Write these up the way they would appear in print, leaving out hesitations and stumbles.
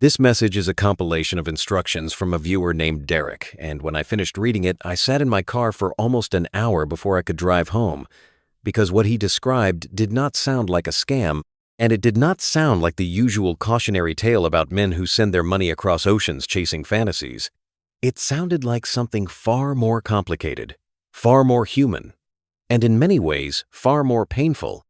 This message is a compilation of instructions from a viewer named Derek, and when I finished reading it, I sat in my car for almost an hour before I could drive home, because what he described did not sound like a scam, and it did not sound like the usual cautionary tale about men who send their money across oceans chasing fantasies. It sounded like something far more complicated, far more human, and in many ways far more painful,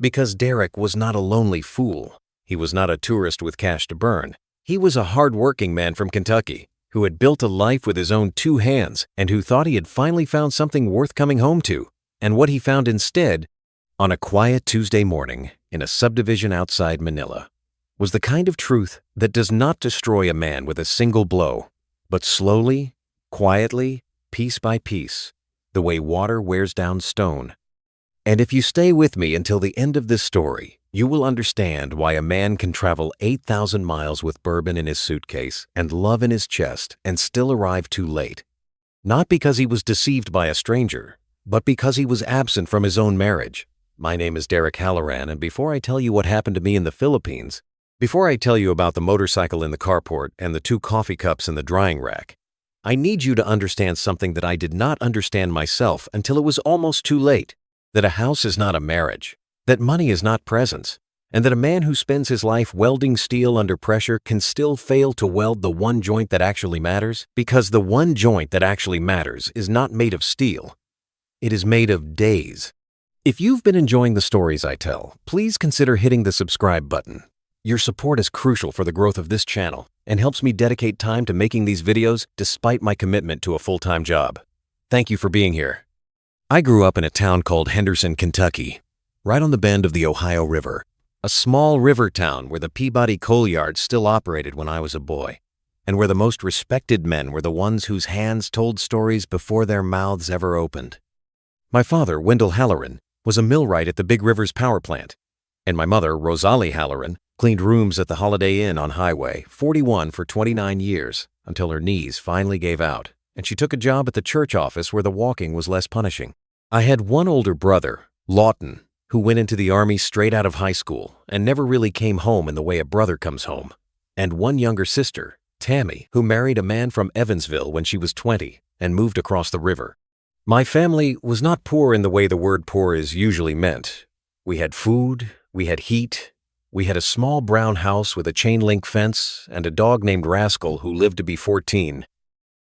because Derek was not a lonely fool. He was not a tourist with cash to burn. He was a hard-working man from Kentucky who had built a life with his own two hands and who thought he had finally found something worth coming home to. And what he found instead, on a quiet Tuesday morning in a subdivision outside Manila, was the kind of truth that does not destroy a man with a single blow, but slowly, quietly, piece by piece, the way water wears down stone. And if you stay with me until the end of this story, you will understand why a man can travel 8,000 miles with bourbon in his suitcase and love in his chest and still arrive too late. Not because he was deceived by a stranger, but because he was absent from his own marriage. My name is Derek Halloran, and before I tell you what happened to me in the Philippines, before I tell you about the motorcycle in the carport and the 2 coffee cups in the drying rack, I need you to understand something that I did not understand myself until it was almost too late. That a house is not a marriage, that money is not presents, and that a man who spends his life welding steel under pressure can still fail to weld the one joint that actually matters, because the one joint that actually matters is not made of steel. It is made of days. If you've been enjoying the stories I tell, please consider hitting the subscribe button. Your support is crucial for the growth of this channel and helps me dedicate time to making these videos despite my commitment to a full-time job. Thank you for being here. I grew up in a town called Henderson, Kentucky, right on the bend of the Ohio River, a small river town where the Peabody coal yards still operated when I was a boy, and where the most respected men were the ones whose hands told stories before their mouths ever opened. My father, Wendell Halloran, was a millwright at the Big Rivers power plant, and my mother, Rosalie Halloran, cleaned rooms at the Holiday Inn on Highway 41 for 29 years until her knees finally gave out, and she took a job at the church office where the walking was less punishing. I had one older brother, Lawton, who went into the Army straight out of high school and never really came home in the way a brother comes home, and one younger sister, Tammy, who married a man from Evansville when she was 20 and moved across the river. My family was not poor in the way the word poor is usually meant. We had food, we had heat, we had a small brown house with a chain-link fence and a dog named Rascal who lived to be 14.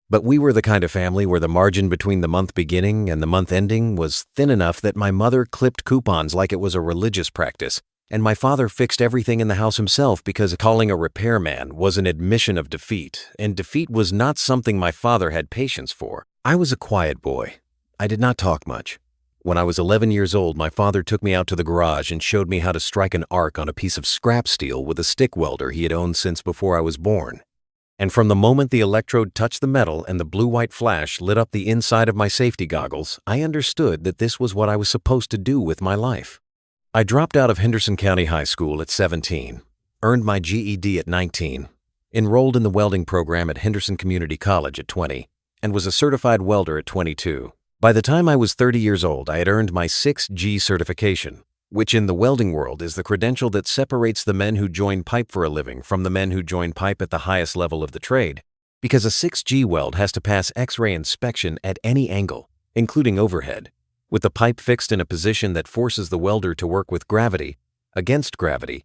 But we were the kind of family where the margin between the month beginning and the month ending was thin enough that my mother clipped coupons like it was a religious practice, and my father fixed everything in the house himself because calling a repairman was an admission of defeat, and defeat was not something my father had patience for. I was a quiet boy. I did not talk much. When I was 11 years old, my father took me out to the garage and showed me how to strike an arc on a piece of scrap steel with a stick welder he had owned since before I was born. And from the moment the electrode touched the metal and the blue-white flash lit up the inside of my safety goggles, I understood that this was what I was supposed to do with my life. I dropped out of Henderson County High School at 17, earned my GED at 19, enrolled in the welding program at Henderson Community College at 20, and was a certified welder at 22. By the time I was 30 years old, I had earned my 6G certification, which in the welding world is the credential that separates the men who join pipe for a living from the men who join pipe at the highest level of the trade, because a 6G weld has to pass X-ray inspection at any angle, including overhead, with the pipe fixed in a position that forces the welder to work with gravity, against gravity,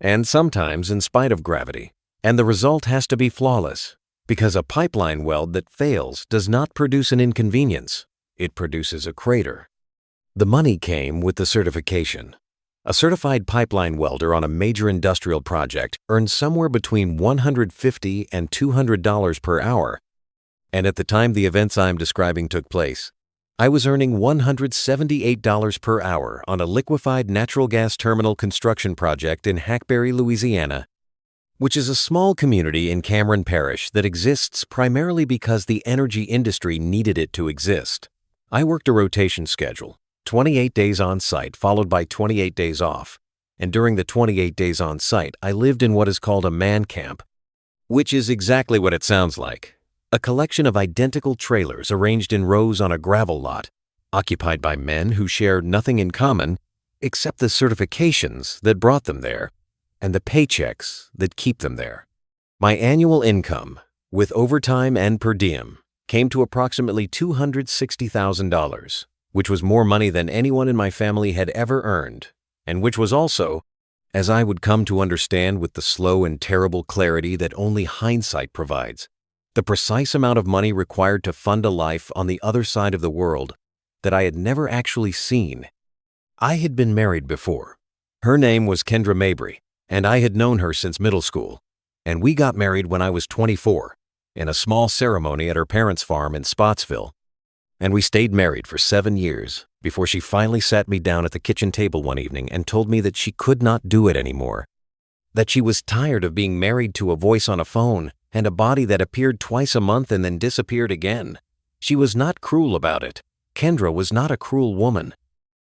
and sometimes in spite of gravity. And the result has to be flawless, because a pipeline weld that fails does not produce an inconvenience. It produces a crater. The money came with the certification. A certified pipeline welder on a major industrial project earned somewhere between $150 and $200 per hour. And at the time the events I'm describing took place, I was earning $178 per hour on a liquefied natural gas terminal construction project in Hackberry, Louisiana, which is a small community in Cameron Parish that exists primarily because the energy industry needed it to exist. I worked a rotation schedule, 28 days on site followed by 28 days off, and during the 28 days on site, I lived in what is called a man camp, which is exactly what it sounds like, a collection of identical trailers arranged in rows on a gravel lot, occupied by men who share nothing in common except the certifications that brought them there and the paychecks that keep them there. My annual income, with overtime and per diem, came to approximately $260,000, which was more money than anyone in my family had ever earned, and which was also, as I would come to understand with the slow and terrible clarity that only hindsight provides, the precise amount of money required to fund a life on the other side of the world that I had never actually seen. I had been married before. Her name was Kendra Mabry, and I had known her since middle school, and we got married when I was 24, in a small ceremony at her parents' farm in Spotsville. And we stayed married for 7 years before she finally sat me down at the kitchen table one evening and told me that she could not do it anymore, that she was tired of being married to a voice on a phone and a body that appeared twice a month and then disappeared again. She was not cruel about it. Kendra was not a cruel woman.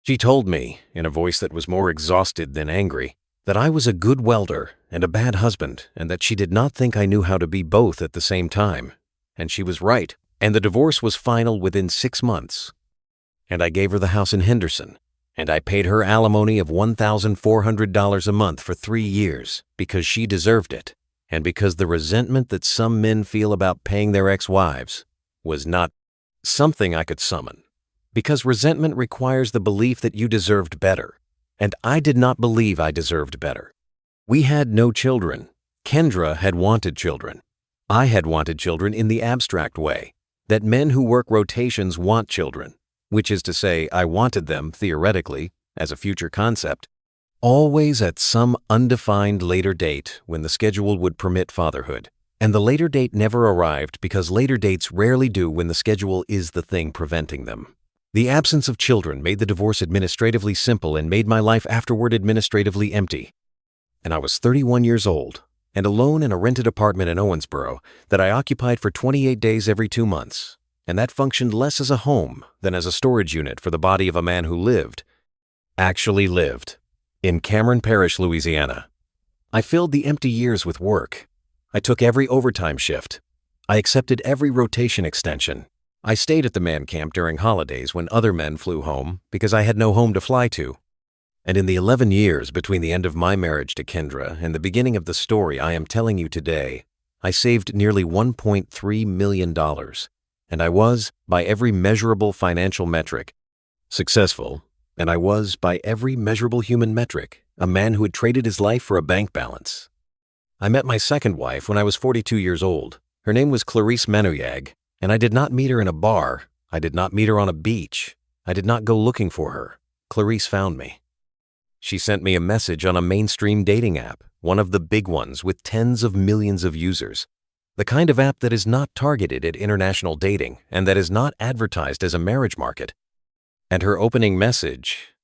She told me, in a voice that was more exhausted than angry, that I was a good welder and a bad husband, and that she did not think I knew how to be both at the same time. And she was right, and the divorce was final within 6 months. And I gave her the house in Henderson, and I paid her alimony of $1,400 a month for 3 years because she deserved it, and because the resentment that some men feel about paying their ex-wives was not something I could summon. Because resentment requires the belief that you deserved better, and I did not believe I deserved better. We had no children. Kendra had wanted children. I had wanted children in the abstract way, that men who work rotations want children, which is to say I wanted them, theoretically, as a future concept, always at some undefined later date when the schedule would permit fatherhood. And the later date never arrived because later dates rarely do when the schedule is the thing preventing them. The absence of children made the divorce administratively simple and made my life afterward administratively empty. And I was 31 years old and alone in a rented apartment in Owensboro that I occupied for 28 days every 2 months, and that functioned less as a home than as a storage unit for the body of a man who actually lived, in Cameron Parish, Louisiana. I filled the empty years with work. I took every overtime shift. I accepted every rotation extension. I stayed at the man camp during holidays when other men flew home because I had no home to fly to. And in the 11 years between the end of my marriage to Kendra and the beginning of the story I am telling you today, I saved nearly $1.3 million, and I was, by every measurable financial metric, successful, and I was, by every measurable human metric, a man who had traded his life for a bank balance. I met my second wife when I was 42 years old. Her name was Clarice, and I did not meet her in a bar. I did not meet her on a beach. I did not go looking for her. Clarice found me. She sent me a message on a mainstream dating app, one of the big ones with tens of millions of users, the kind of app that is not targeted at international dating and that is not advertised as a marriage market. And her opening message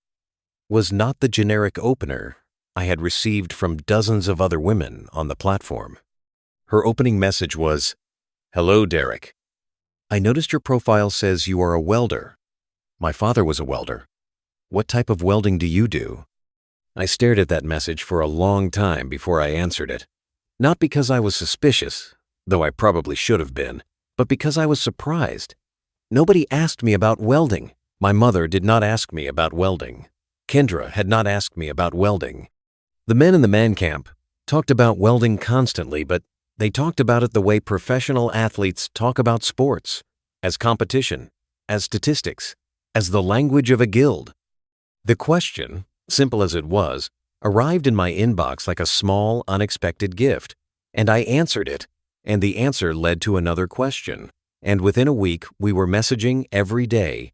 was not the generic opener I had received from dozens of other women on the platform. Her opening message was, "Hello, Derek. I noticed your profile says you are a welder. My father was a welder. What type of welding do you do?" I stared at that message for a long time before I answered it. Not because I was suspicious, though I probably should have been, but because I was surprised. Nobody asked me about welding. My mother did not ask me about welding. Kendra had not asked me about welding. The men in the man camp talked about welding constantly, but they talked about it the way professional athletes talk about sports, as competition, as statistics, as the language of a guild. The question, simple as it was, arrived in my inbox like a small, unexpected gift, and I answered it, and the answer led to another question, and within a week we were messaging every day,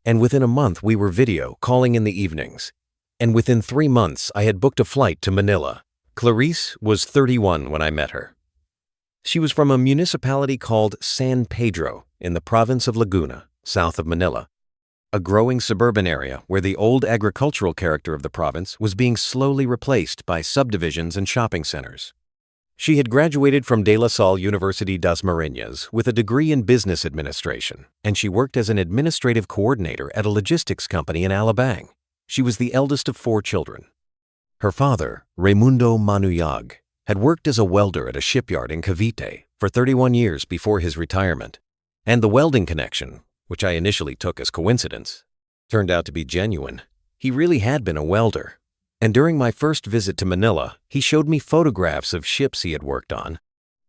and within a month we were video calling in the evenings, and within 3 months I had booked a flight to Manila. Clarice was 31 when I met her. She was from a municipality called San Pedro in the province of Laguna, south of Manila, a growing suburban area where the old agricultural character of the province was being slowly replaced by subdivisions and shopping centers. She had graduated from De La Salle University das Marinas with a degree in business administration, and she worked as an administrative coordinator at a logistics company in Alabang. She was the eldest of 4 children. Her father, Raimundo Manuyag, had worked as a welder at a shipyard in Cavite for 31 years before his retirement, and the welding connection, which I initially took as coincidence, turned out to be genuine. He really had been a welder, and during my first visit to Manila, he showed me photographs of ships he had worked on,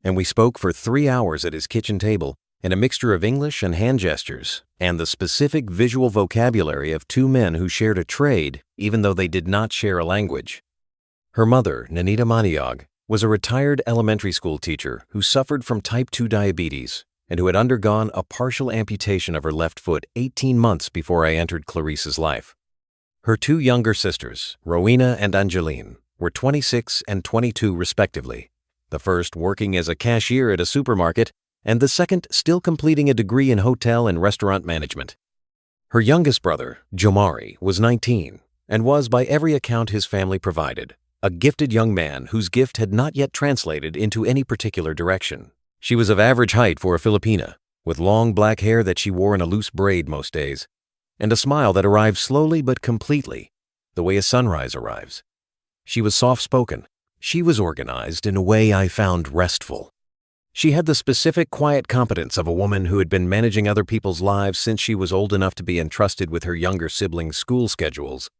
and we spoke for 3 hours at his kitchen table in a mixture of English and hand gestures and the specific visual vocabulary of two men who shared a trade even though they did not share a language. Her mother, Nanita Maniog, was a retired elementary school teacher who suffered from type 2 diabetes and who had undergone a partial amputation of her left foot 18 months before I entered Clarice's life. Her two younger sisters, Rowena and Angeline, were 26 and 22 respectively, the first working as a cashier at a supermarket and the second still completing a degree in hotel and restaurant management. Her youngest brother, Jomari, was 19 and was, by every account his family provided, a gifted young man whose gift had not yet translated into any particular direction. She was of average height for a Filipina, with long black hair that she wore in a loose braid most days, and a smile that arrived slowly but completely, the way a sunrise arrives. She was soft-spoken. She was organized in a way I found restful. She had the specific quiet competence of a woman who had been managing other people's lives since she was old enough to be entrusted with her younger siblings' school schedules.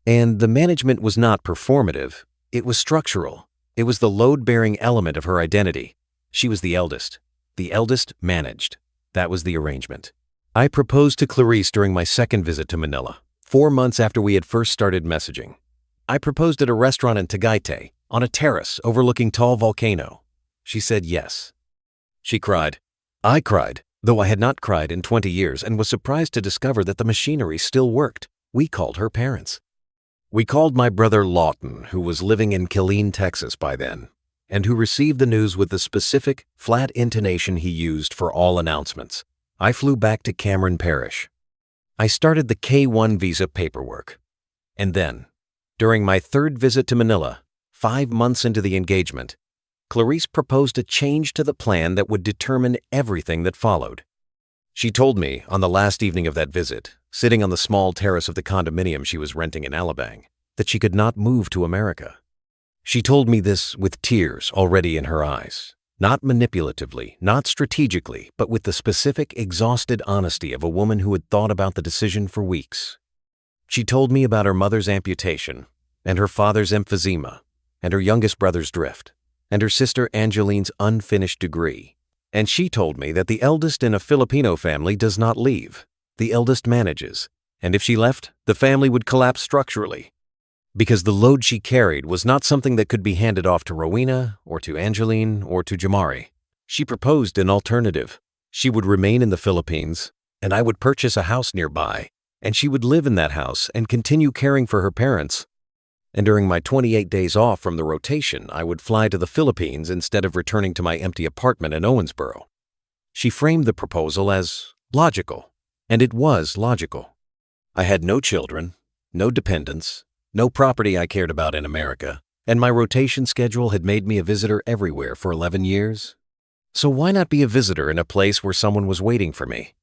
And the management was not performative, it was structural. It was the load-bearing element of her identity. She was the eldest. The eldest managed. That was the arrangement. I proposed to Clarice during my second visit to Manila, 4 months after we had first started messaging. I proposed at a restaurant in Tagaytay, on a terrace overlooking tall volcano. She said yes. She cried. I cried, though I had not cried in 20 years and was surprised to discover that the machinery still worked. We called her parents. We called my brother Lawton, who was living in Killeen, Texas by then, and who received the news with the specific, flat intonation he used for all announcements. I flew back to Cameron Parish. I started the K-1 visa paperwork. And then, during my third visit to Manila, 5 months into the engagement, Clarice proposed a change to the plan that would determine everything that followed. She told me on the last evening of that visit, sitting on the small terrace of the condominium she was renting in Alabang, that she could not move to America. She told me this with tears already in her eyes, not manipulatively, not strategically, but with the specific, exhausted honesty of a woman who had thought about the decision for weeks. She told me about her mother's amputation, and her father's emphysema, and her youngest brother's drift, and her sister Angeline's unfinished degree. And she told me that the eldest in a Filipino family does not leave. The eldest manages, and if she left, the family would collapse structurally. Because the load she carried was not something that could be handed off to Rowena, or to Angeline, or to Jomari. She proposed an alternative. She would remain in the Philippines, and I would purchase a house nearby, and she would live in that house and continue caring for her parents. And during my 28 days off from the rotation, I would fly to the Philippines instead of returning to my empty apartment in Owensboro. She framed the proposal as logical, and it was logical. I had no children, no dependents, no property I cared about in America, and my rotation schedule had made me a visitor everywhere for 11 years. So why not be a visitor in a place where someone was waiting for me?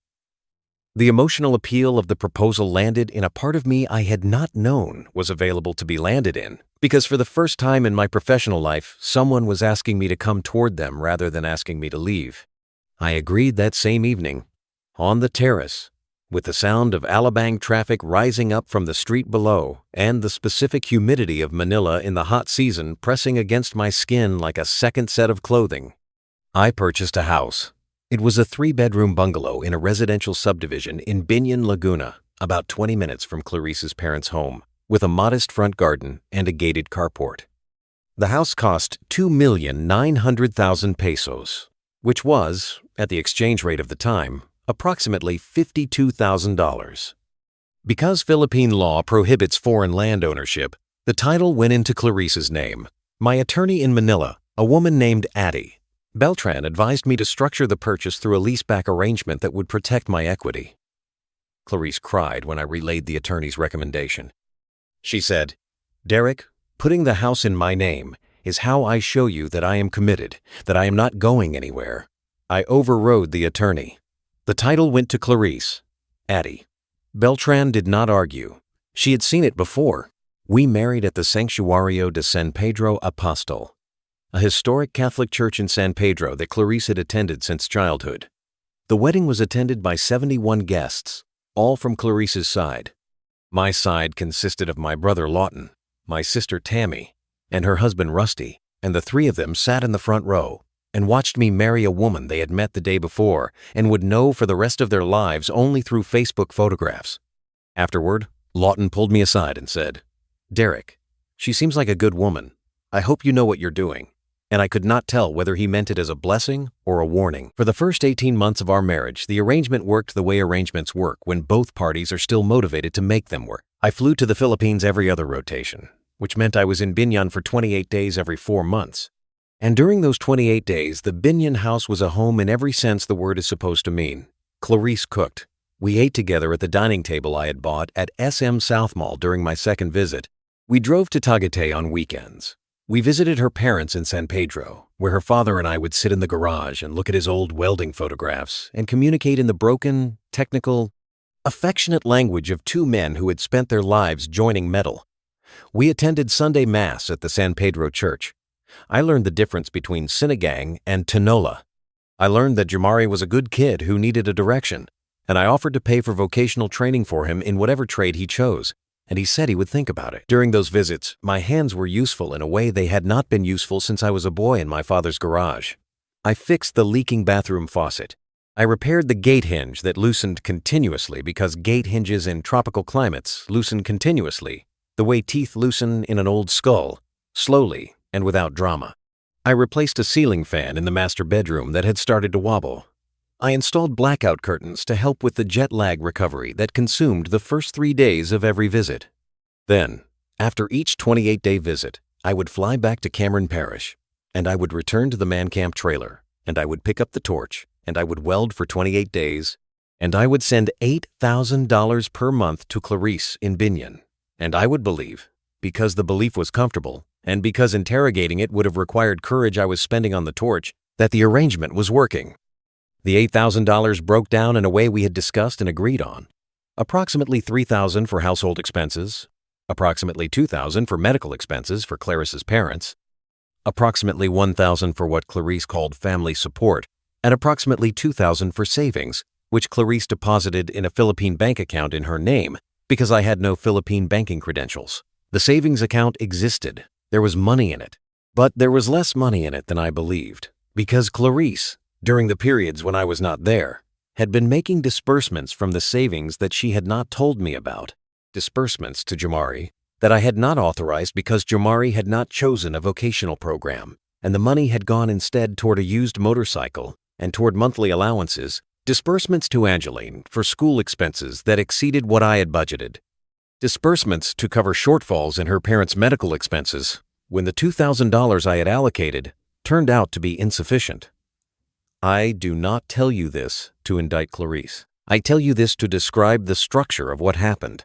The emotional appeal of the proposal landed in a part of me I had not known was available to be landed in, because for the first time in my professional life, someone was asking me to come toward them rather than asking me to leave. I agreed that same evening, on the terrace, with the sound of Alabang traffic rising up from the street below and the specific humidity of Manila in the hot season pressing against my skin like a second set of clothing. I purchased a house. It was a 3-bedroom bungalow in a residential subdivision in Binyan, Laguna, about 20 minutes from Clarice's parents' home, with a modest front garden and a gated carport. The house cost 2,900,000 pesos, which was, at the exchange rate of the time, approximately $52,000. Because Philippine law prohibits foreign land ownership, the title went into Clarice's name. My attorney in Manila, a woman named Addie Beltran, advised me to structure the purchase through a leaseback arrangement that would protect my equity. Clarice cried when I relayed the attorney's recommendation. She said, "Derek, putting the house in my name is how I show you that I am committed, that I am not going anywhere." I overrode the attorney. The title went to Clarice, Addie. Beltran did not argue. She had seen it before. We married at the Sanctuario de San Pedro Apostol, a historic Catholic church in San Pedro that Clarice had attended since childhood. The wedding was attended by 71 guests, all from Clarice's side. My side consisted of my brother Lawton, my sister Tammy, and her husband Rusty, and the three of them sat in the front row. and watched me marry a woman they had met the day before and would know for the rest of their lives only through Facebook photographs. Afterward, Lawton pulled me aside and said, "Derek, she seems like a good woman. I hope you know what you're doing." And I could not tell whether he meant it as a blessing or a warning. For the first 18 months of our marriage, the arrangement worked the way arrangements work when both parties are still motivated to make them work. I flew to the Philippines every other rotation, which meant I was in Binyan for 28 days every 4 months. And during those 28 days, the Binyan house was a home in every sense the word is supposed to mean. Clarice cooked. We ate together at the dining table I had bought at SM South Mall during my second visit. We drove to Tagaytay on weekends. We visited her parents in San Pedro, where her father and I would sit in the garage and look at his old welding photographs and communicate in the broken, technical, affectionate language of two men who had spent their lives joining metal. We attended Sunday Mass at the San Pedro Church. I learned the difference between sinigang and tinola. I learned that Jamari was a good kid who needed a direction, and I offered to pay for vocational training for him in whatever trade he chose, and he said he would think about it. During those visits, my hands were useful in a way they had not been useful since I was a boy in my father's garage. I fixed the leaking bathroom faucet. I repaired the gate hinge that loosened continuously because gate hinges in tropical climates loosen continuously, the way teeth loosen in an old skull, slowly and without drama. I replaced a ceiling fan in the master bedroom that had started to wobble. I installed blackout curtains to help with the jet lag recovery that consumed the first 3 days of every visit. Then, after each 28-day visit, I would fly back to Cameron Parish, and I would return to the man camp trailer, and I would pick up the torch, and I would weld for 28 days, and I would send $8,000 per month to Clarice in Binyan, and I would believe, because the belief was comfortable, and because interrogating it would have required courage I was spending on the torch, that the arrangement was working. The $8,000 broke down in a way we had discussed and agreed on. Approximately $3,000 for household expenses, approximately $2,000 for medical expenses for Clarice's parents, approximately $1,000 for what Clarice called family support, and approximately $2,000 for savings, which Clarice deposited in a Philippine bank account in her name because I had no Philippine banking credentials. The savings account existed. There was money in it. But there was less money in it than I believed, because Clarice, during the periods when I was not there, had been making disbursements from the savings that she had not told me about, disbursements to Jamari that I had not authorized because Jamari had not chosen a vocational program, and the money had gone instead toward a used motorcycle and toward monthly allowances, disbursements to Angeline for school expenses that exceeded what I had budgeted, disbursements to cover shortfalls in her parents' medical expenses when the $2,000 I had allocated turned out to be insufficient. I do not tell you this to indict Clarice. I tell you this to describe the structure of what happened.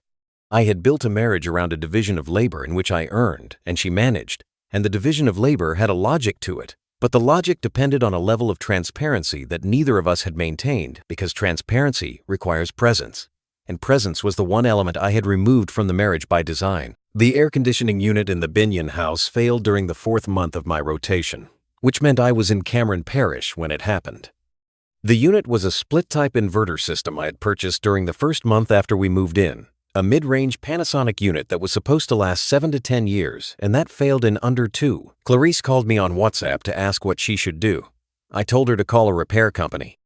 I had built a marriage around a division of labor in which I earned and she managed, and the division of labor had a logic to it, but the logic depended on a level of transparency that neither of us had maintained because transparency requires presence, and presence was the one element I had removed from the marriage by design. The air conditioning unit in the Binyan house failed during the 4th month of my rotation, which meant I was in Cameron Parish when it happened. The unit was a split-type inverter system I had purchased during the first month after we moved in, a mid-range Panasonic unit that was supposed to last 7 to 10 years, and that failed in under 2. Clarice called me on WhatsApp to ask what she should do. I told her to call a repair company.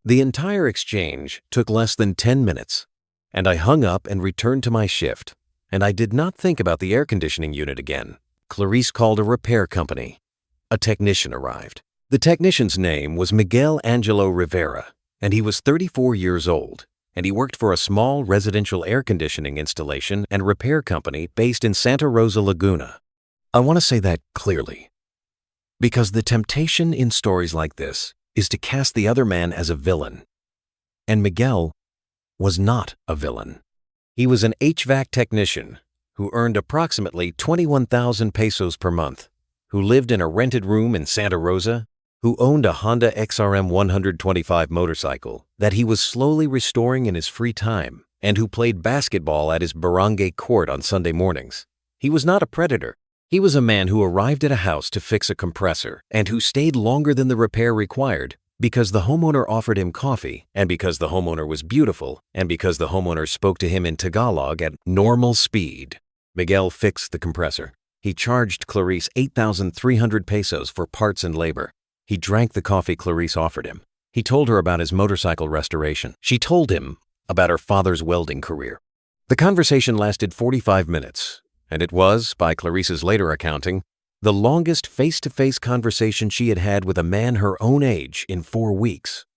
The entire exchange took less than 10 minutes, and I hung up and returned to my shift, and I did not think about the air conditioning unit again. Clarice called a repair company. A technician arrived. The technician's name was Miguel Angelo Rivera, and he was 34 years old, and he worked for a small residential air conditioning installation and repair company based in Santa Rosa, Laguna. I want to say that clearly, because the temptation in stories like this is to cast the other man as a villain, and Miguel was not a villain. He was an HVAC technician who earned approximately 21,000 pesos per month, who lived in a rented room in Santa Rosa, who owned a Honda XRM 125 motorcycle that he was slowly restoring in his free time, and who played basketball at his barangay court on Sunday mornings. He was not a predator. He was a man who arrived at a house to fix a compressor and who stayed longer than the repair required because the homeowner offered him coffee, and because the homeowner was beautiful, and because the homeowner spoke to him in Tagalog at normal speed. Miguel fixed the compressor. He charged Clarice 8,300 pesos for parts and labor. He drank the coffee Clarice offered him. He told her about his motorcycle restoration. She told him about her father's welding career. The conversation lasted 45 minutes, and it was, by Clarice's later accounting, the longest face-to-face conversation she had had with a man her own age in 4 weeks.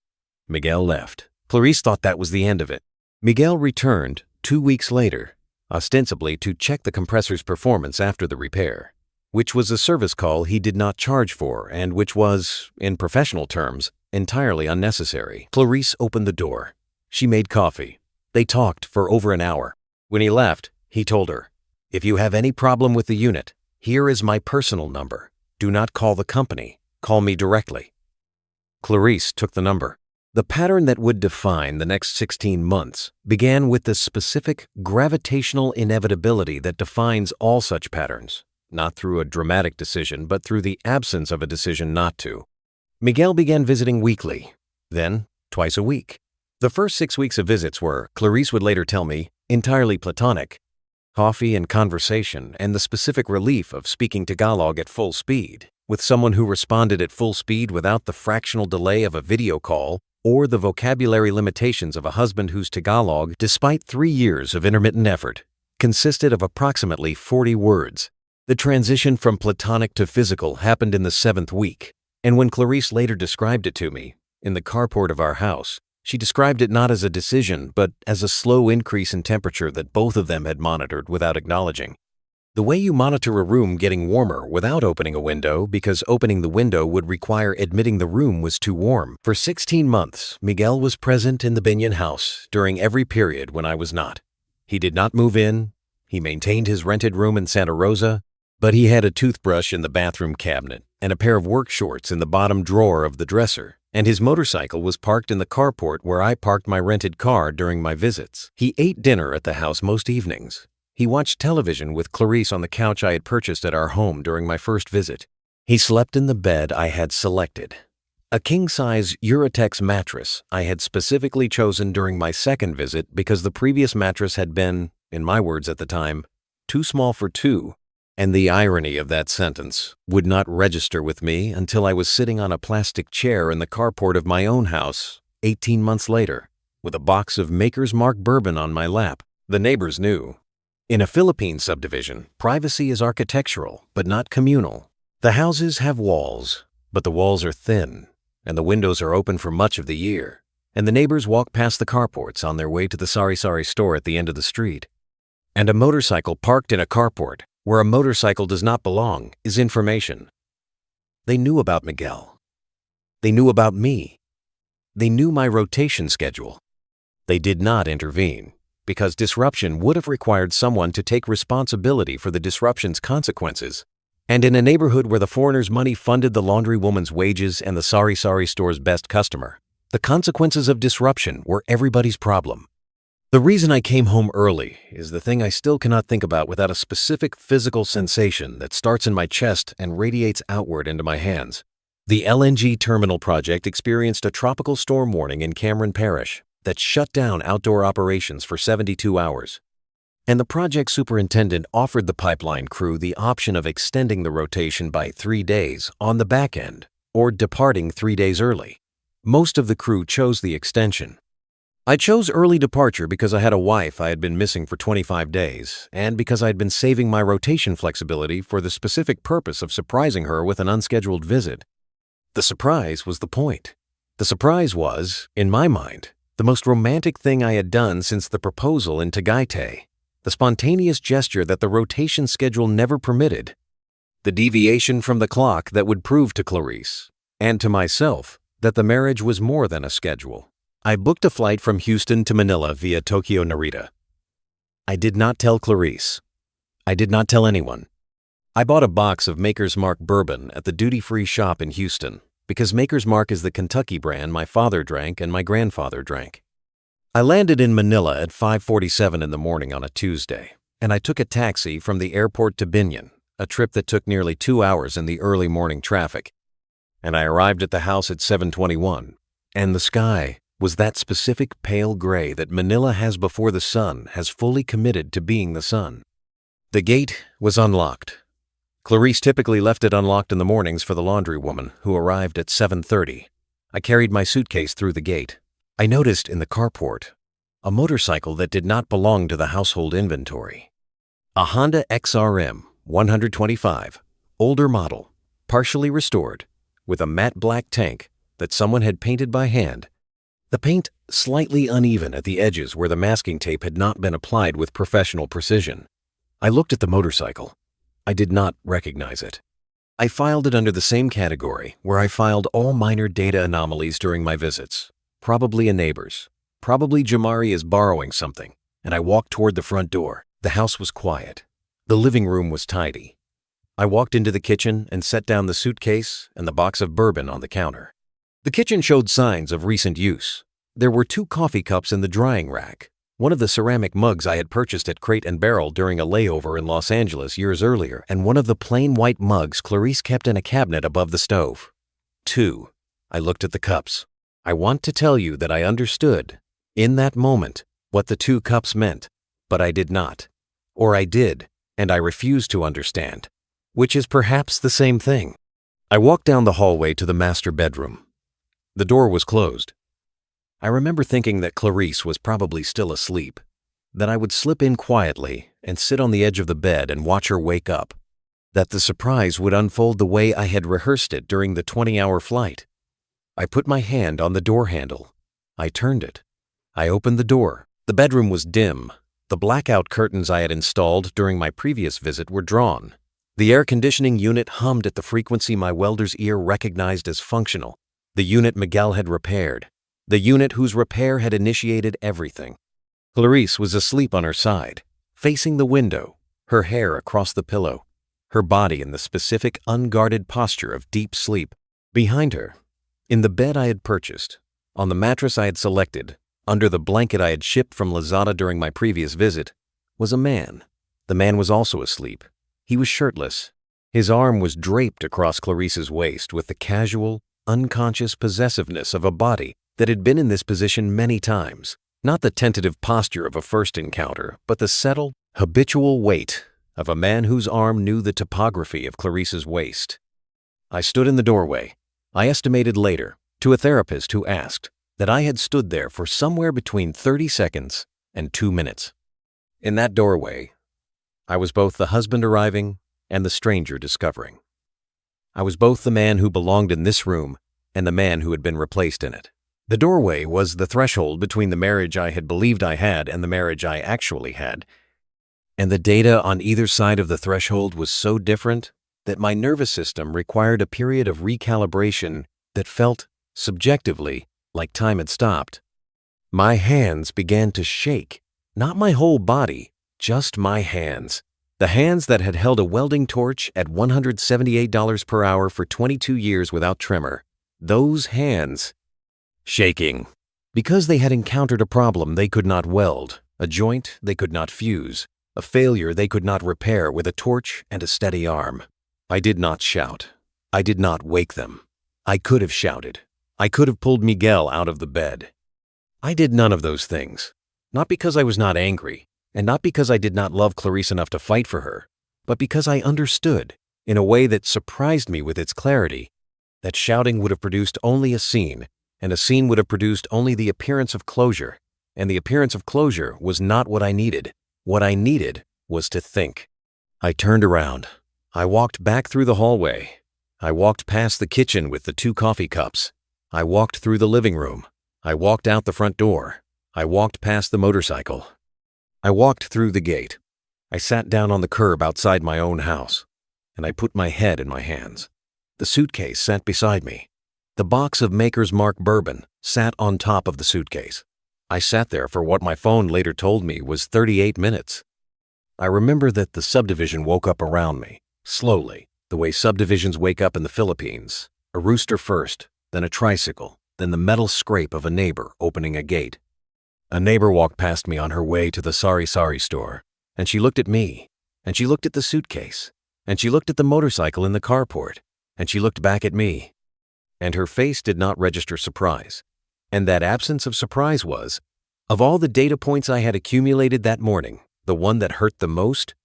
Miguel left. Clarice thought that was the end of it. Miguel returned 2 weeks later, ostensibly to check the compressor's performance after the repair, which was a service call he did not charge for and which was, in professional terms, entirely unnecessary. Clarice opened the door. She made coffee. They talked for over an hour. When he left, he told her, "If you have any problem with the unit, here is my personal number. Do not call the company. Call me directly." Clarice took the number. The pattern that would define the next 16 months began with the specific gravitational inevitability that defines all such patterns, not through a dramatic decision, but through the absence of a decision not to. Miguel began visiting weekly, then twice a week. The first 6 weeks of visits were, Clarice would later tell me, entirely platonic. Coffee and conversation and the specific relief of speaking Tagalog at full speed, with someone who responded at full speed without the fractional delay of a video call or the vocabulary limitations of a husband whose Tagalog, despite 3 years of intermittent effort, consisted of approximately 40 words. The transition from platonic to physical happened in the 7th week, and when Clarice later described it to me, in the carport of our house, she described it not as a decision, but as a slow increase in temperature that both of them had monitored without acknowledging. The way you monitor a room getting warmer without opening a window, because opening the window would require admitting the room was too warm. For 16 months, Miguel was present in the Binyan house during every period when I was not. He did not move in. He maintained his rented room in Santa Rosa, but he had a toothbrush in the bathroom cabinet and a pair of work shorts in the bottom drawer of the dresser, and his motorcycle was parked in the carport where I parked my rented car during my visits. He ate dinner at the house most evenings. He watched television with Clarice on the couch I had purchased at our home during my first visit. He slept in the bed I had selected, a king-size Uratex mattress I had specifically chosen during my second visit because the previous mattress had been, in my words at the time, too small for two, and the irony of that sentence would not register with me until I was sitting on a plastic chair in the carport of my own house 18 months later, with a box of Maker's Mark bourbon on my lap. The neighbors knew. In a Philippine subdivision, privacy is architectural, but not communal. The houses have walls, but the walls are thin, and the windows are open for much of the year, and the neighbors walk past the carports on their way to the sari-sari store at the end of the street. And a motorcycle parked in a carport, where a motorcycle does not belong, is information. They knew about Miguel. They knew about me. They knew my rotation schedule. They did not intervene, because disruption would have required someone to take responsibility for the disruption's consequences. And in a neighborhood where the foreigner's money funded the laundry woman's wages and the sari-sari store's best customer, the consequences of disruption were everybody's problem. The reason I came home early is the thing I still cannot think about without a specific physical sensation that starts in my chest and radiates outward into my hands. The LNG terminal project experienced a tropical storm warning in Cameron Parish that shut down outdoor operations for 72 hours. And the project superintendent offered the pipeline crew the option of extending the rotation by 3 days on the back end or departing 3 days early. Most of the crew chose the extension. I chose early departure because I had a wife I had been missing for 25 days and because I had been saving my rotation flexibility for the specific purpose of surprising her with an unscheduled visit. The surprise was the point. The surprise was, in my mind, the most romantic thing I had done since the proposal in Tagaytay, the spontaneous gesture that the rotation schedule never permitted, the deviation from the clock that would prove to Clarice, and to myself, that the marriage was more than a schedule. I booked a flight from Houston to Manila via Tokyo Narita. I did not tell Clarice. I did not tell anyone. I bought a box of Maker's Mark bourbon at the duty-free shop in Houston, because Maker's Mark is the Kentucky brand my father drank and my grandfather drank. I landed in Manila at 5:47 in the morning on a Tuesday, and I took a taxi from the airport to Binyan, a trip that took nearly 2 hours in the early morning traffic. And I arrived at the house at 7:21, and the sky was that specific pale gray that Manila has before the sun has fully committed to being the sun. The gate was unlocked. Clarice typically left it unlocked in the mornings for the laundry woman, who arrived at 7:30. I carried my suitcase through the gate. I noticed in the carport a motorcycle that did not belong to the household inventory. A Honda XRM 125, older model, partially restored, with a matte black tank that someone had painted by hand. The paint slightly uneven at the edges where the masking tape had not been applied with professional precision. I looked at the motorcycle. I did not recognize it. I filed it under the same category where I filed all minor data anomalies during my visits. Probably a neighbor's. Probably Jamari is borrowing something, and I walked toward the front door. The house was quiet. The living room was tidy. I walked into the kitchen and set down the suitcase and the box of bourbon on the counter. The kitchen showed signs of recent use. There were 2 coffee cups in the drying rack, one of the ceramic mugs I had purchased at Crate and Barrel during a layover in Los Angeles years earlier, and one of the plain white mugs Clarice kept in a cabinet above the stove. 2. I looked at the cups. I want to tell you that I understood, in that moment, what the 2 cups meant, but I did not. Or I did, and I refused to understand, which is perhaps the same thing. I walked down the hallway to the master bedroom. The door was closed. I remember thinking that Clarice was probably still asleep, that I would slip in quietly and sit on the edge of the bed and watch her wake up, that the surprise would unfold the way I had rehearsed it during the 20-hour flight. I put my hand on the door handle. I turned it. I opened the door. The bedroom was dim. The blackout curtains I had installed during my previous visit were drawn. The air conditioning unit hummed at the frequency my welder's ear recognized as functional, the unit Miguel had repaired. The unit whose repair had initiated everything. Clarice was asleep on her side, facing the window, her hair across the pillow, her body in the specific unguarded posture of deep sleep. Behind her, in the bed I had purchased, on the mattress I had selected, under the blanket I had shipped from Lazada during my previous visit, was a man. The man was also asleep. He was shirtless. His arm was draped across Clarice's waist with the casual, unconscious possessiveness of a body that had been in this position many times. Not the tentative posture of a first encounter, but the settled, habitual weight of a man whose arm knew the topography of Clarice's waist. I stood in the doorway. I estimated later, to a therapist who asked, that I had stood there for somewhere between 30 seconds and 2 minutes. In that doorway, I was both the husband arriving and the stranger discovering. I was both the man who belonged in this room and the man who had been replaced in it. The doorway was the threshold between the marriage I had believed I had and the marriage I actually had. And the data on either side of the threshold was so different that my nervous system required a period of recalibration that felt, subjectively, like time had stopped. My hands began to shake, not my whole body, just my hands. The hands that had held a welding torch at $178 per hour for 22 years without tremor. Those hands shaking because they had encountered a problem they could not weld, a joint they could not fuse, a failure they could not repair with a torch and a steady arm. I did not shout. I did not wake them. I could have shouted. I could have pulled Miguel out of the bed. I did none of those things, not because I was not angry, and not because I did not love Clarice enough to fight for her, but because I understood, in a way that surprised me with its clarity, that shouting would have produced only a scene, and a scene would have produced only the appearance of closure, and the appearance of closure was not what I needed. What I needed was to think. I turned around. I walked back through the hallway. I walked past the kitchen with the 2 coffee cups. I walked through the living room. I walked out the front door. I walked past the motorcycle. I walked through the gate. I sat down on the curb outside my own house, and I put my head in my hands. The suitcase sat beside me. The box of Maker's Mark bourbon sat on top of the suitcase. I sat there for what my phone later told me was 38 minutes. I remember that the subdivision woke up around me, slowly, the way subdivisions wake up in the Philippines. A rooster first, then a tricycle, then the metal scrape of a neighbor opening a gate. A neighbor walked past me on her way to the sari-sari store, and she looked at me, and she looked at the suitcase, and she looked at the motorcycle in the carport, and she looked back at me. And her face did not register surprise. And that absence of surprise was, of all the data points I had accumulated that morning, the one that hurt the most,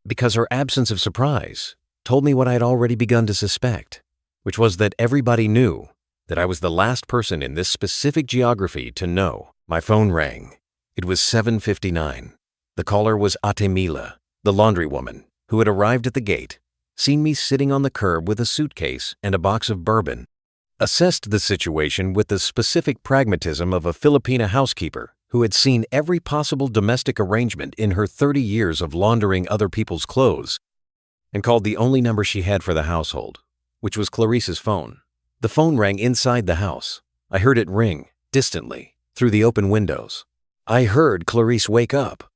because her absence of surprise told me what I had already begun to suspect, which was that everybody knew that I was the last person in this specific geography to know. My phone rang. It was 7:59. The caller was Ate Mila, the laundry woman, who had arrived at the gate, seen me sitting on the curb with a suitcase and a box of bourbon, assessed the situation with the specific pragmatism of a Filipina housekeeper who had seen every possible domestic arrangement in her 30 years of laundering other people's clothes, and called the only number she had for the household, which was Clarice's phone. The phone rang inside the house. I heard it ring, distantly, through the open windows. I heard Clarice wake up.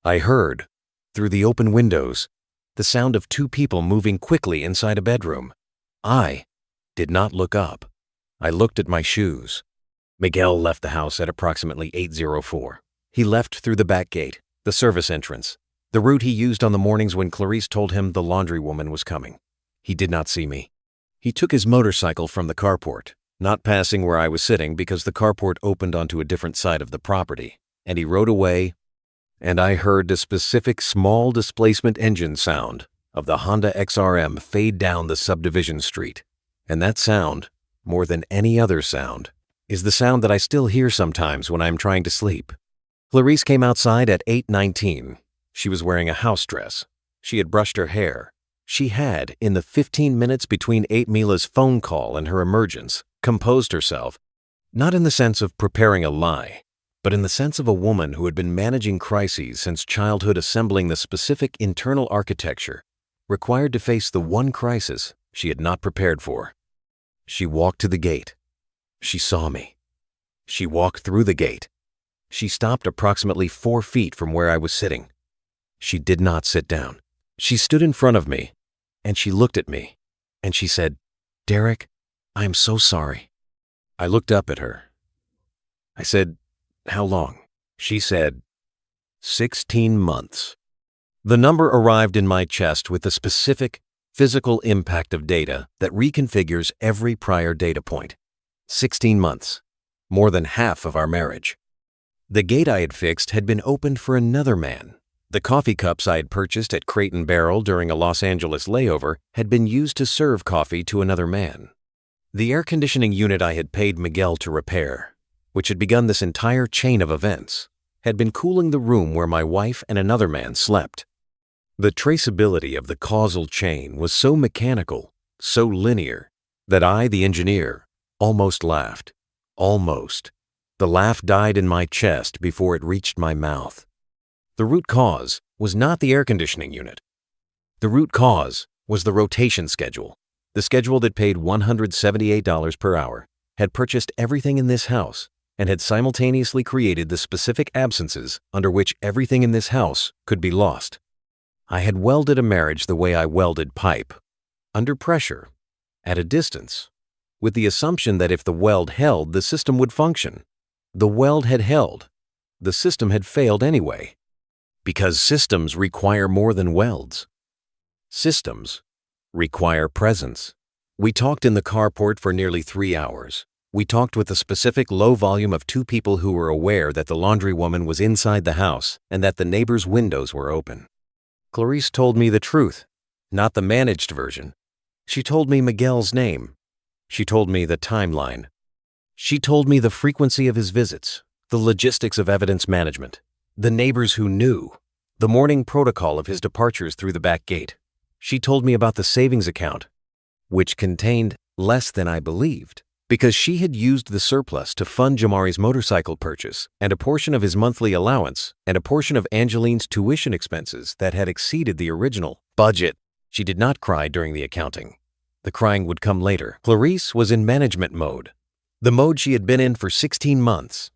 I heard, through the open windows, the sound of two people moving quickly inside a bedroom. I did not look up. I looked at my shoes. Miguel left the house at approximately 8:04. He left through the back gate, the service entrance, the route he used on the mornings when Clarice told him the laundry woman was coming. He did not see me. He took his motorcycle from the carport, not passing where I was sitting because the carport opened onto a different side of the property, and he rode away, and I heard the specific small displacement engine sound of the Honda XRM fade down the subdivision street. And that sound, more than any other sound, is the sound that I still hear sometimes when I'm trying to sleep. Clarice came outside at 8:19. She was wearing a house dress. She had brushed her hair. She had, in the 15 minutes between Ate Mila's phone call and her emergence, composed herself, not in the sense of preparing a lie, but in the sense of a woman who had been managing crises since childhood, assembling the specific internal architecture required to face the one crisis she had not prepared for. She walked to the gate. She saw me. She walked through the gate. She stopped approximately 4 feet from where I was sitting. She did not sit down. She stood in front of me, and she looked at me, and she said, "Derek, I am so sorry." I looked up at her. I said, "How long?" She said, 16 months. The number arrived in my chest with the specific, physical impact of data that reconfigures every prior data point. 16 months, more than half of our marriage. The gate I had fixed had been opened for another man. The coffee cups I had purchased at Crate and Barrel during a Los Angeles layover had been used to serve coffee to another man. The air conditioning unit I had paid Miguel to repair, which had begun this entire chain of events, had been cooling the room where my wife and another man slept. The traceability of the causal chain was so mechanical, so linear, that I, the engineer, almost laughed. Almost. The laugh died in my chest before it reached my mouth. The root cause was not the air conditioning unit. The root cause was the rotation schedule. The schedule that paid $178 per hour, had purchased everything in this house, and had simultaneously created the specific absences under which everything in this house could be lost. I had welded a marriage the way I welded pipe, under pressure, at a distance, with the assumption that if the weld held, the system would function. The weld had held. The system had failed anyway. Because systems require more than welds. Systems require presence. We talked in the carport for nearly 3 hours. We talked with the specific low volume of 2 people who were aware that the laundry woman was inside the house and that the neighbors' windows were open. Clarice told me the truth, not the managed version. She told me Miguel's name. She told me the timeline. She told me the frequency of his visits, the logistics of evidence management, the neighbors who knew, the morning protocol of his departures through the back gate. She told me about the savings account, which contained less than I believed, because she had used the surplus to fund Jamari's motorcycle purchase and a portion of his monthly allowance and a portion of Angeline's tuition expenses that had exceeded the original budget. She did not cry during the accounting. The crying would come later. Clarice was in management mode, the mode she had been in for 16 months.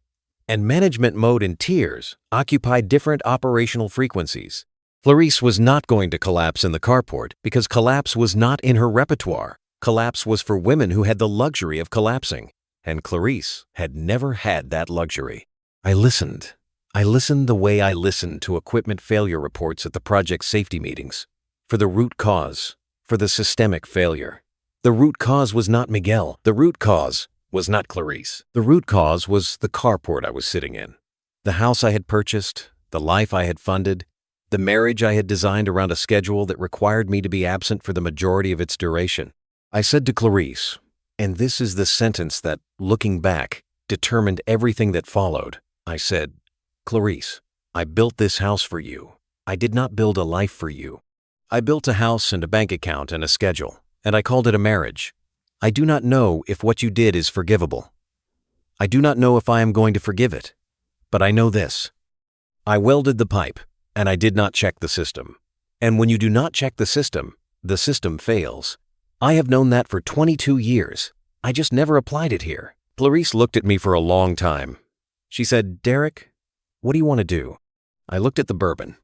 And management mode and tears occupied different operational frequencies. Clarice was not going to collapse in the carport because collapse was not in her repertoire. Collapse was for women who had the luxury of collapsing, and Clarice had never had that luxury. I listened. I listened the way I listened to equipment failure reports at the project safety meetings, for the root cause, for the systemic failure. The root cause was not Miguel. The root cause was not Clarice. The root cause was the carport I was sitting in, the house I had purchased, the life I had funded, The marriage I had designed around a schedule that required me to be absent for the majority of its duration. I said to Clarice, and this is the sentence that, looking back, determined everything that followed. I said, "Clarice, I built this house for you. I did not build a life for you. I built a house and a bank account and a schedule, and I called it a marriage. I do not know if what you did is forgivable. I do not know if I am going to forgive it, but I know this. I welded the pipe, and I did not check the system. And when you do not check the system fails. I have known that for 22 years. I just never applied it here." Clarice looked at me for a long time. She said, "Derek, what do you want to do?" I looked at the bourbon.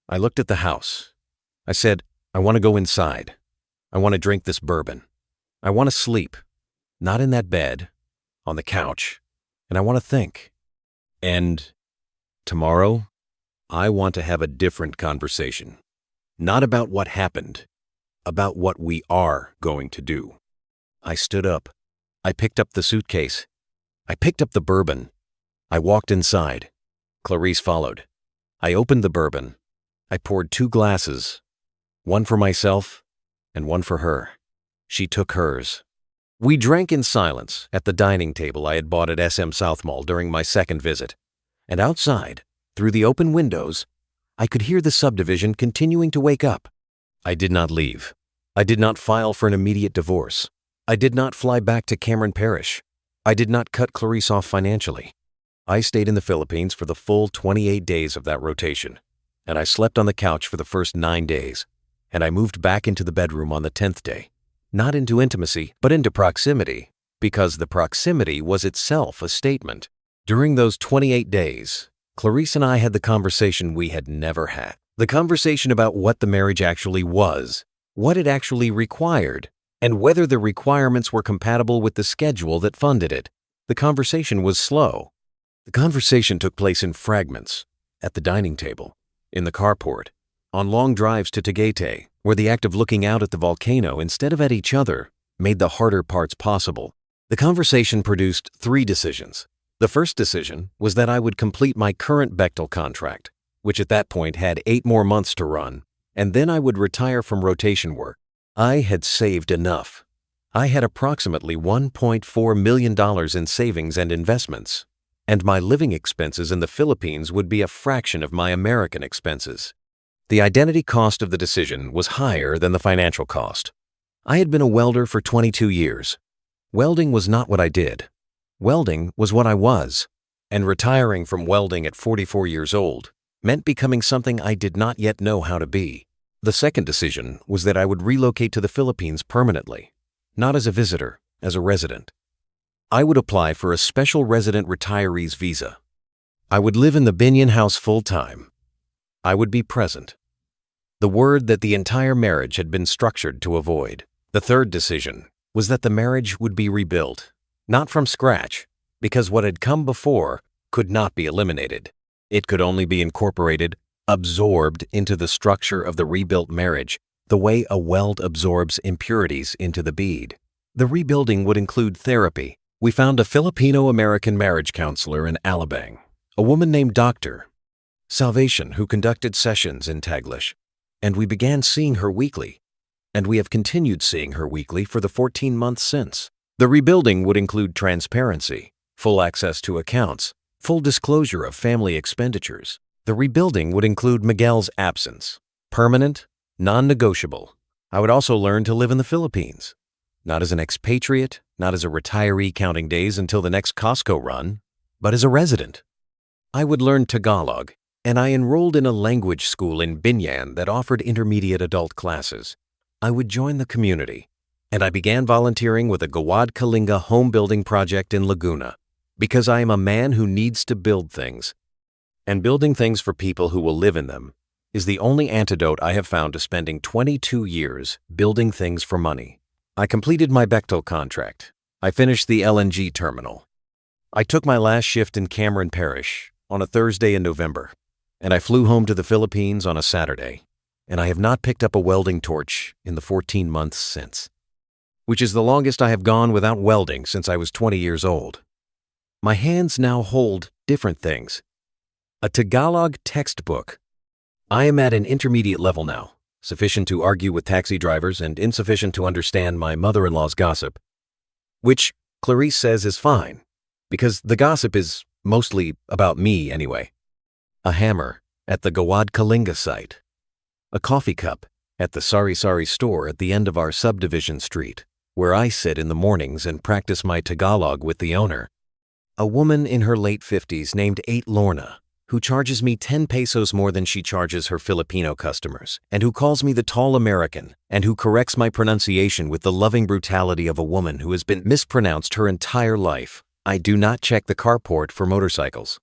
I looked at the house. I said, "I want to go inside. I want to drink this bourbon. I want to sleep, not in that bed, on the couch, and I want to think. And tomorrow, I want to have a different conversation. Not about what happened, about what we are going to do." I stood up. I picked up the suitcase. I picked up the bourbon. I walked inside. Clarice followed. I opened the bourbon. I poured 2 glasses, one for myself and one for her. She took hers. We drank in silence at the dining table I had bought at SM South Mall during my second visit. And outside, through the open windows, I could hear the subdivision continuing to wake up. I did not leave. I did not file for an immediate divorce. I did not fly back to Cameron Parish. I did not cut Clarice off financially. I stayed in the Philippines for the full 28 days of that rotation, and I slept on the couch for the first 9 days, and I moved back into the bedroom on the 10th day. Not into intimacy, but into proximity, because the proximity was itself a statement. During those 28 days, Clarice and I had the conversation we had never had. The conversation about what the marriage actually was, what it actually required, and whether the requirements were compatible with the schedule that funded it. The conversation was slow. The conversation took place in fragments, at the dining table, in the carport, on long drives to Tagaytay, where the act of looking out at the volcano instead of at each other made the harder parts possible. The conversation produced 3 decisions. The first decision was that I would complete my current Bechtel contract, which at that point had 8 more months to run, and then I would retire from rotation work. I had saved enough. I had approximately $1.4 million in savings and investments, and my living expenses in the Philippines would be a fraction of my American expenses. The identity cost of the decision was higher than the financial cost. I had been a welder for 22 years. Welding was not what I did. Welding was what I was, and retiring from welding at 44 years old meant becoming something I did not yet know how to be. The second decision was that I would relocate to the Philippines permanently, not as a visitor, as a resident. I would apply for a special resident retiree's visa. I would live in the Binyan house full-time. I would be present. The word that the entire marriage had been structured to avoid. The third decision was that the marriage would be rebuilt, not from scratch, because what had come before could not be eliminated. It could only be incorporated, absorbed into the structure of the rebuilt marriage, the way a weld absorbs impurities into the bead. The rebuilding would include therapy. We found a Filipino-American marriage counselor in Alabang, a woman named Dr. Salvation, who conducted sessions in Taglish, and we began seeing her weekly, and we have continued seeing her weekly for the 14 months since. The rebuilding would include transparency, full access to accounts, full disclosure of family expenditures. The rebuilding would include Miguel's absence, permanent, non-negotiable. I would also learn to live in the Philippines, not as an expatriate, not as a retiree counting days until the next Costco run, but as a resident. I would learn Tagalog, and I enrolled in a language school in Binyan that offered intermediate adult classes. I would join the community, and I began volunteering with a Gawad Kalinga home building project in Laguna, because I am a man who needs to build things. And building things for people who will live in them is the only antidote I have found to spending 22 years building things for money. I completed my Bechtel contract. I finished the LNG terminal. I took my last shift in Cameron Parish on a Thursday in November, and I flew home to the Philippines on a Saturday, and I have not picked up a welding torch in the 14 months since, which is the longest I have gone without welding since I was 20 years old. My hands now hold different things. A Tagalog textbook. I am at an intermediate level now, sufficient to argue with taxi drivers and insufficient to understand my mother-in-law's gossip, which Clarice says is fine, because the gossip is mostly about me anyway. A hammer at the Gawad Kalinga site. A coffee cup at the Sari Sari store at the end of our subdivision street, where I sit in the mornings and practice my Tagalog with the owner. A woman in her late 50s named 8 Lorna, who charges me 10 pesos more than she charges her Filipino customers, and who calls me the tall American, and who corrects my pronunciation with the loving brutality of a woman who has been mispronounced her entire life. I do not check the carport for motorcycles.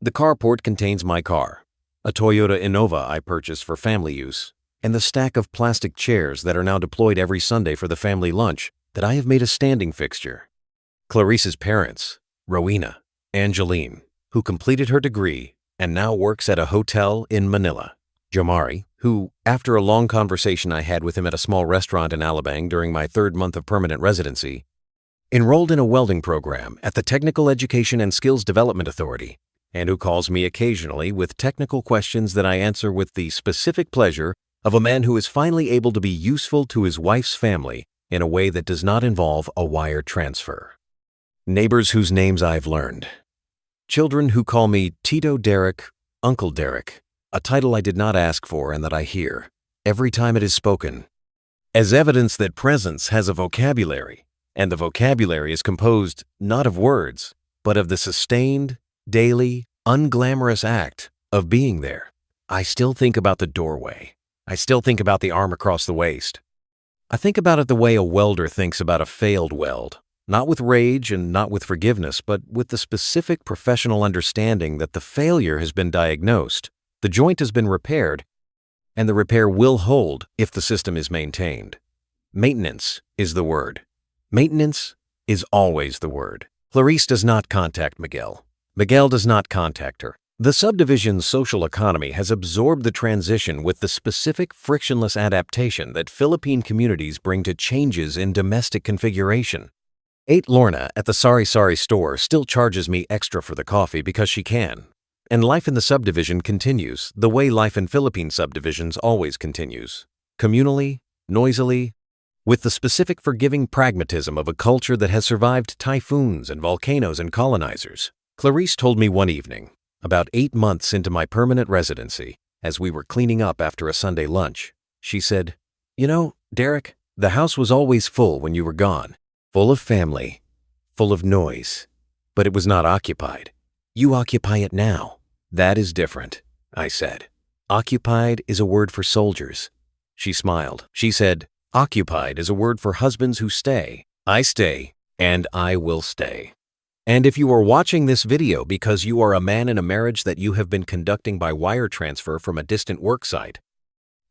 The carport contains my car, a Toyota Innova I purchased for family use, and the stack of plastic chairs that are now deployed every Sunday for the family lunch that I have made a standing fixture. Clarice's parents, Rowena, Angeline, who completed her degree and now works at a hotel in Manila. Jamari, who, after a long conversation I had with him at a small restaurant in Alabang during my 3rd month of permanent residency, enrolled in a welding program at the Technical Education and Skills Development Authority, and who calls me occasionally with technical questions that I answer with the specific pleasure of a man who is finally able to be useful to his wife's family in a way that does not involve a wire transfer. Neighbors whose names I've learned. Children who call me Tito Derek, Uncle Derek, a title I did not ask for and that I hear every time it is spoken, as evidence that presence has a vocabulary, and the vocabulary is composed not of words, but of the sustained, daily, unglamorous act of being there. I still think about the doorway. I still think about the arm across the waist. I think about it the way a welder thinks about a failed weld. Not with rage and not with forgiveness, but with the specific professional understanding that the failure has been diagnosed, the joint has been repaired, and the repair will hold if the system is maintained. Maintenance is the word. Maintenance is always the word. Clarice does not contact Miguel. Miguel does not contact her. The subdivision's social economy has absorbed the transition with the specific frictionless adaptation that Philippine communities bring to changes in domestic configuration. 8 Lorna at the Sari Sari store still charges me extra for the coffee because she can. And life in the subdivision continues the way life in Philippine subdivisions always continues. Communally, noisily, with the specific forgiving pragmatism of a culture that has survived typhoons and volcanoes and colonizers. Clarice told me one evening, about 8 months into my permanent residency, as we were cleaning up after a Sunday lunch, she said, "You know, Derek, the house was always full when you were gone. Full of family, full of noise, but it was not occupied. You occupy it now. That is different," I said. "Occupied is a word for soldiers." She smiled. She said, "Occupied is a word for husbands who stay. I stay, and I will stay." And if you are watching this video because you are a man in a marriage that you have been conducting by wire transfer from a distant work site,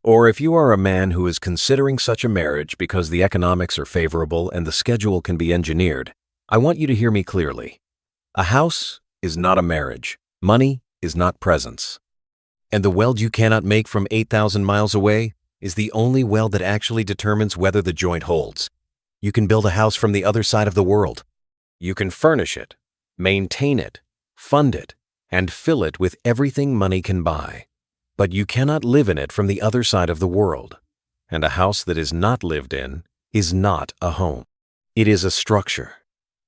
or if you are a man who is considering such a marriage because the economics are favorable and the schedule can be engineered, I want you to hear me clearly. A house is not a marriage. Money is not presence. And the weld you cannot make from 8,000 miles away is the only weld that actually determines whether the joint holds. You can build a house from the other side of the world. You can furnish it, maintain it, fund it, and fill it with everything money can buy. But you cannot live in it from the other side of the world. And a house that is not lived in is not a home. It is a structure.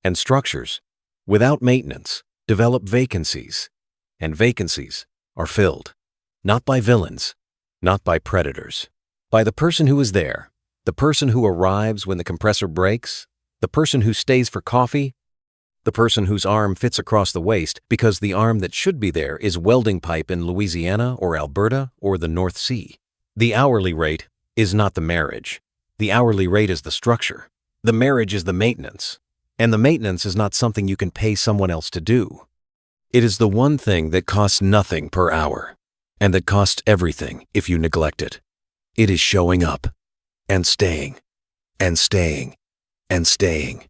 And structures, without maintenance, develop vacancies. And vacancies are filled, not by villains, not by predators, by the person who is there, the person who arrives when the compressor breaks, the person who stays for coffee, the person whose arm fits across the waist because the arm that should be there is welding pipe in Louisiana or Alberta or the North Sea. The hourly rate is not the marriage. The hourly rate is the structure. The marriage is the maintenance. And the maintenance is not something you can pay someone else to do. It is the one thing that costs nothing per hour, and that costs everything if you neglect it. It is showing up, and staying, and staying, and staying.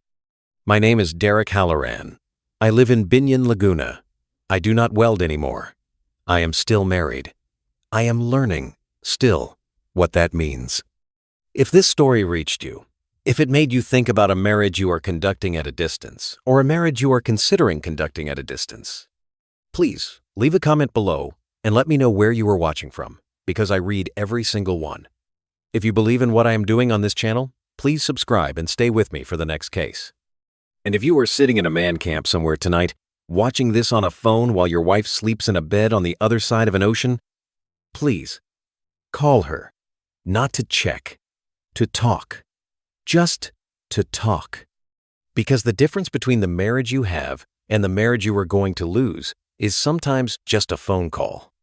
My name is Derek Halloran. I live in Binyan, Laguna. I do not weld anymore. I am still married. I am learning, still, what that means. If this story reached you, if it made you think about a marriage you are conducting at a distance, or a marriage you are considering conducting at a distance, please leave a comment below and let me know where you are watching from, because I read every single one. If you believe in what I am doing on this channel, please subscribe and stay with me for the next case. And if you are sitting in a man camp somewhere tonight, watching this on a phone while your wife sleeps in a bed on the other side of an ocean, please call her, not to check, to talk, just to talk. Because the difference between the marriage you have and the marriage you are going to lose is sometimes just a phone call.